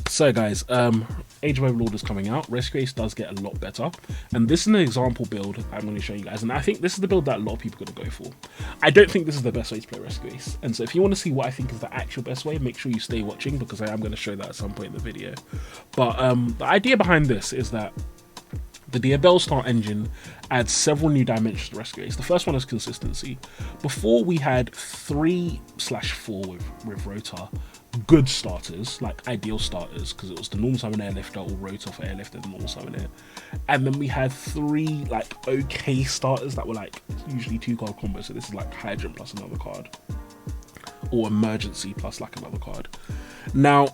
So guys, Age of Overlord is coming out. Rescue Ace does get a lot better, and this is an example build I'm going to show you guys, and I think this is the build that a lot of people are going to go for. I don't think this is the best way to play Rescue Ace, and so if you want to see what I think is the actual best way, make sure you stay watching, because I am going to show that at some point in the video. But the idea behind this is that the Diabellestarr engine adds several new dimensions to Rescue Ace. The first one is consistency. Before, we had 3/4 with Rotor good starters, like ideal starters, because it was the normal summon airlifter or Rotor for airlift and normal summon air. And then we had 3 like okay starters that were like usually 2-card combos. So this is like Hydrant plus another card, or Emergency plus like another card. Now,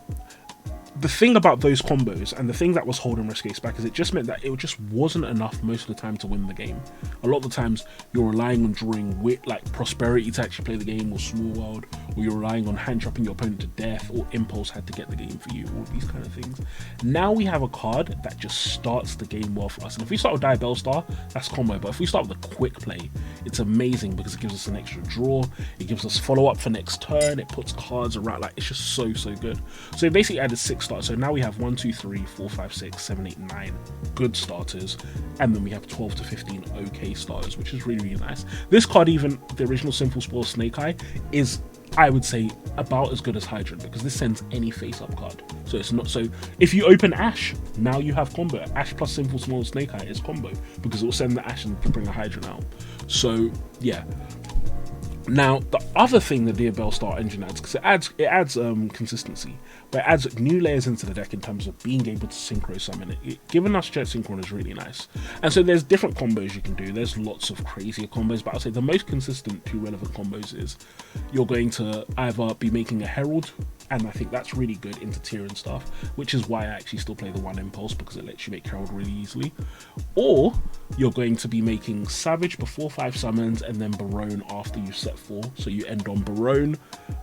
the thing about those combos, and the thing that was holding Rescue Ace back, is it just meant that it just wasn't enough most of the time to win the game. A lot of the times you're relying on drawing wit like Prosperity to actually play the game, or Small World, or you're relying on hand trapping your opponent to death, or Impulse had to get the game for you, all these kind of things. Now we have a card that just starts the game well for us, and if we start with Diabellestarr, that's combo, but if we start with a quick play, it's amazing because it gives us an extra draw, it gives us follow up for next turn, it puts cards around, like it's just so good. So it basically added 6 starters. So now we have 1, 2, 3, 4, 5, 6, 7, 8, 9 good starters, and then we have 12 to 15 okay starters, which is really nice. This card, even the original Simple Spoil Snake Eye, is, I would say, about as good as Hydrant, because this sends any face-up card. So it's not, so if you open Ash, now you have combo. Ash plus Simple Small Snake Eye is combo, because it will send the Ash and bring a Hydrant out. So yeah. Now, the other thing the Diabellestarr engine adds, because it adds consistency, but it adds new layers into the deck in terms of being able to synchro summon it. Giving us Jet Synchron is really nice. And so there's different combos you can do. There's lots of crazier combos, but I'll say the most consistent 2 relevant combos is you're going to either be making a Herald, and I think that's really good into tier and stuff, which is why I actually still play the 1 Impulse, because it lets you make Herald really easily. Or you're going to be making Savage before 5 summons, and then Barone after you set 4. So you end on Barone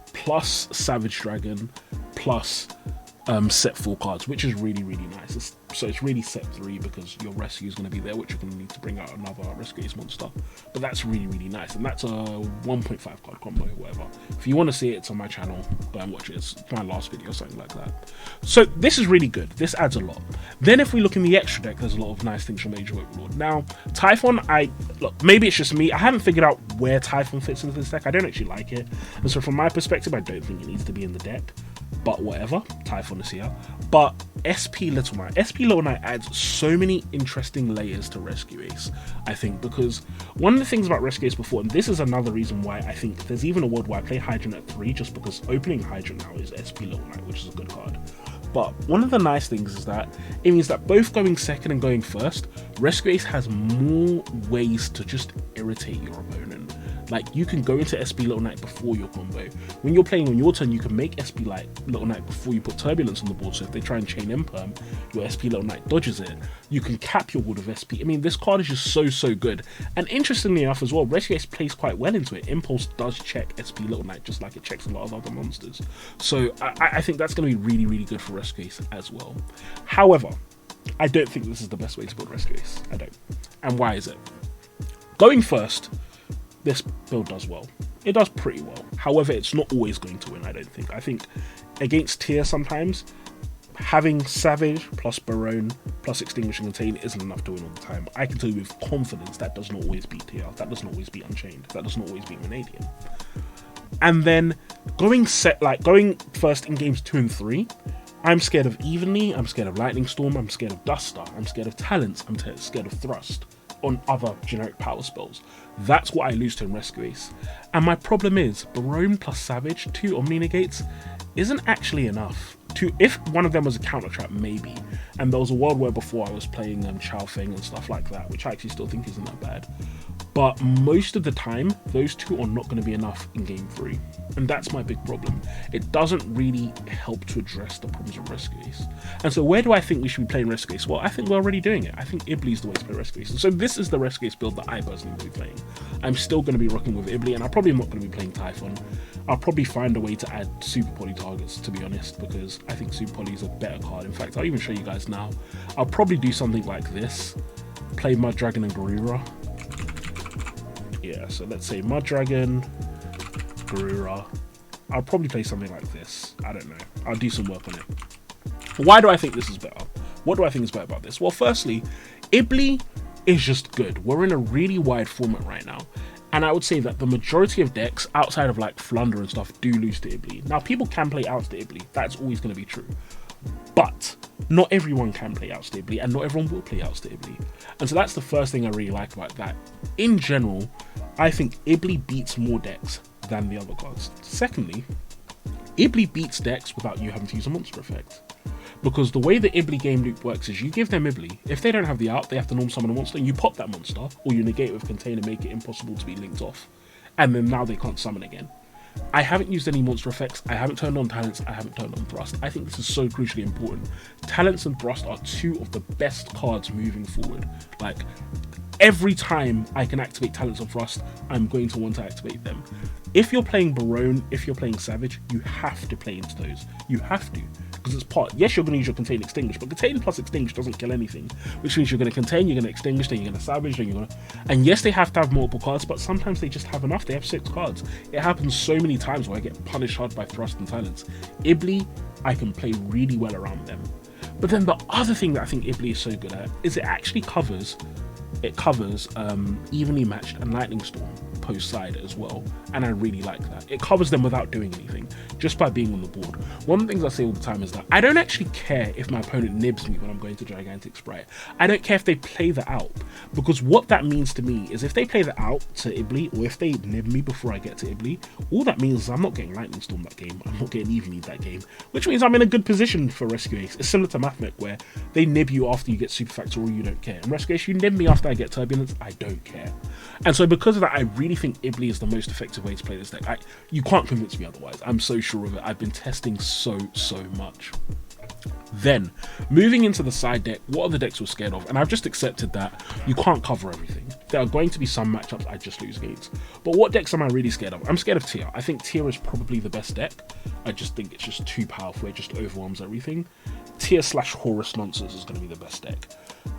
plus Savage Dragon plus set 4 cards, which is really nice. So it's really set 3, because your rescue is going to be there, which you're going to need to bring out another Rescue Ace monster. But that's really nice, and that's a 1.5 card combo or whatever. If you want to see it, it's on my channel, go and watch it. It's my last video or something like that. So this is really good. This adds a lot. Then if we look in the extra deck, there's a lot of nice things from Age of Overlord. Now, Typhon, look, maybe it's just me, I haven't figured out where Typhon fits into this deck. I don't actually like it, and so from my perspective, I don't think it needs to be in the deck. But whatever, Typhon is here. But SP Little Knight. SP Little Knight adds so many interesting layers to Rescue Ace, I think, because one of the things about Rescue Ace before, and this is another reason why I think there's even a world where I play Hydrant at 3, just because opening Hydrant now is SP Little Knight, which is a good card. But one of the nice things is that it means that both going second and going first, Rescue Ace has more ways to just irritate your opponent. Like, you can go into SP Little Knight before your combo. When you're playing on your turn, you can make SP Little Knight before you put Turbulence on the board, so if they try and chain Imperm, your SP Little Knight dodges it. You can cap your board with SP. I mean, this card is just so good. And interestingly enough as well, Rescue Ace plays quite well into it. Impulse does check SP Little Knight, just like it checks a lot of other monsters. So I think that's going to be really good for Rescue Ace as well. However, I don't think this is the best way to build Rescue Ace. I don't. And why is it? Going first, this build does well. It does pretty well. However, it's not always going to win, I don't think. I think against tier sometimes, having Savage plus Barone plus Extinguishing Contain isn't enough to win all the time. I can tell you with confidence that does not always beat tier, that does not always beat Unchained, that does not always beat Vanadium. And then going first in games 2 and 3, I'm scared of Evenly, I'm scared of Lightning Storm, I'm scared of Duster, I'm scared of Talents, I'm scared of Thrust on other generic power spells. That's what I lose to in Rescue Ace. And my problem is, Barone plus Savage, 2 Omni Negates, isn't actually enough. If one of them was a counter trap, maybe. And there was a world where before I was playing Chao Feng and stuff like that, which I actually still think isn't that bad. But most of the time, those 2 are not going to be enough in game 3. And that's my big problem. It doesn't really help to address the problems of Rescue Ace. And so where do I think we should be playing Rescue Ace? Well, I think we're already doing it. I think Ibli is the way to play Rescue Ace. And so this is the Rescue Ace build that I personally will be playing. I'm still going to be rocking with Ibli, and I'm probably not going to be playing Typhon. I'll probably find a way to add Super Poly targets, to be honest, because I think Super Poly is a better card. In fact, I'll even show you guys now. I'll probably do something like this. Play Mud Dragon and Garura. Yeah, so let's say Mud Dragon, Garura. I'll probably play something like this. I don't know. I'll do some work on it. Why do I think this is better? What do I think is better about this? Well, firstly, Ibli is just good. We're in a really wide format right now. And I would say that the majority of decks, outside of like Flunder and stuff, do lose to Ibli. Now, people can play out to Ibli. That's always going to be true. But not everyone can play out to Ibli, and not everyone will play out to Ibli. And so that's the first thing I really like about that. In general, I think Ibli beats more decks than the other cards. Secondly, Ibli beats decks without you having to use a monster effect. Because the way the Ibli game loop works is you give them Ibli. If they don't have the out, they have to norm summon a monster, and you pop that monster, or you negate it with Contain and make it impossible to be linked off. And then now they can't summon again. I haven't used any monster effects, I haven't turned on talents, I haven't turned on thrust. I think this is so crucially important. Talents and thrust are two of the best cards moving forward. Like, every time I can activate talents and thrust, I'm going to want to activate them. If you're playing Barone, if you're playing Savage, you have to play into those. You have to. Because it's part, yes, you're going to use your Contain Extinguish, but Contain plus Extinguish doesn't kill anything, which means you're going to Contain, you're going to Extinguish, then you're going to Savage, then you're going to... And yes, they have to have multiple cards, but sometimes they just have enough. They have 6 cards. It happens so many times where I get punished hard by Thrust and Talents. Ibli, I can play really well around them. But then the other thing that I think Ibli is so good at is it actually covers Evenly Matched and Lightning Storm post side as well, and I really like that. It covers them without doing anything, just by being on the board. One of the things I say all the time is that I don't actually care if my opponent nibs me when I'm going to Gigantic Sprite. I don't care if they play that out, because what that means to me is if they play that out to Ibli, or if they nib me before I get to Ibli, all that means is I'm not getting Lightning Storm that game, I'm not getting Evenly that game, which means I'm in a good position for Rescue Ace. It's similar to Mathmech, where they nib you after you get Super Factor or you don't care. In Rescue Ace, you nib me after I get Turbulence, I don't care. And so because of that, I really think Ibli is the most effective way to play this deck. You can't convince me otherwise. I'm so sure of it. I've been testing so much. Then, moving into the side deck, what are the decks we're scared of? And I've just accepted that you can't cover everything. There are going to be some matchups I just lose against. But what decks am I really scared of? I'm scared of Tear. I think Tear is probably the best deck. I just think it's just too powerful. It just overwhelms everything. Tear / Horus Nonsense is going to be the best deck.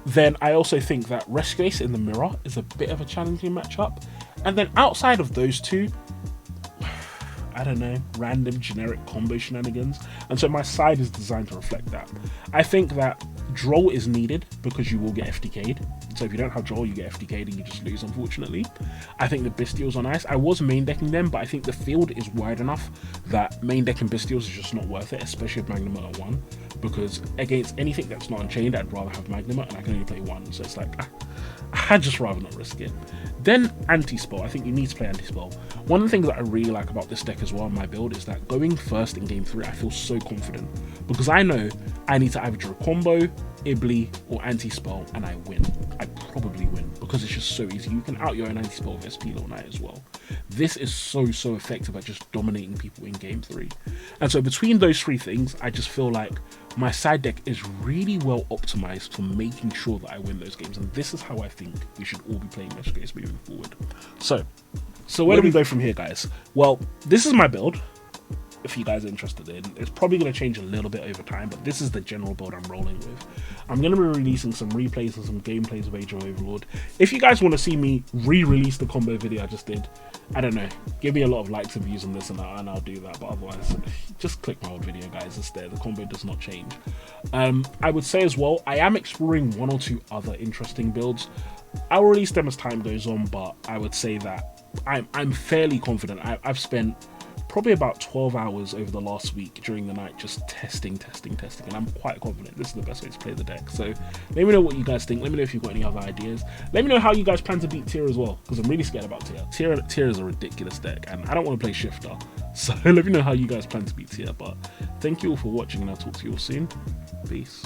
Then I also think that Rescue Ace in the mirror is a bit of a challenging matchup. And then outside of those two, I don't know, random generic combo shenanigans. And so my side is designed to reflect that. I think that Droll is needed because you will get FDK'd. So if you don't have Droll, you get FDK'd and you just lose, unfortunately. I think the Bestials are nice. I was main decking them, but I think the field is wide enough that main decking Bestials is just not worth it, especially with Magnum at 1. Because against anything that's not Unchained, I'd rather have Magnum, and I can only play 1. So it's like, I'd just rather not risk it. Then Anti-Spell. I think you need to play Anti-Spell. One of the things that I really like about this deck as well, my build, is that going first in game 3, I feel so confident. Because I know I need to either draw a combo, Ibli, or Anti-Spell, and I win. I probably win, because it's just so easy. You can out your own Anti-Spell with SP Low Knight as well. This is so effective at just dominating people in game 3. And so between those 3 things, I just feel like my side deck is really well optimized for making sure that I win those games. And this is how I think we should all be playing Magic games moving forward. So where do we go from here, guys? Well, this is my build. If you guys are interested in, it's probably going to change a little bit over time, but this is the general build I'm rolling with. I'm going to be releasing some replays and some gameplays of Age of Overlord. If you guys want to see me re-release the combo video I just did, I don't know, give me a lot of likes and views on this and I'll do that, but otherwise, just click my old video, guys. It's there. The combo does not change. I would say as well, I am exploring 1 or 2 other interesting builds. I'll release them as time goes on, but I would say that I'm fairly confident. I've spent probably about 12 hours over the last week during the night just testing, and I'm quite confident this is the best way to play the deck. So let me know what you guys think. Let me know if you've got any other ideas. Let me know how you guys plan to beat Tear as well, because I'm really scared about Tear. Tear is a ridiculous deck, and I don't want to play Shifter. So let me know how you guys plan to beat Tear. But thank you all for watching, and I'll talk to you all soon. Peace.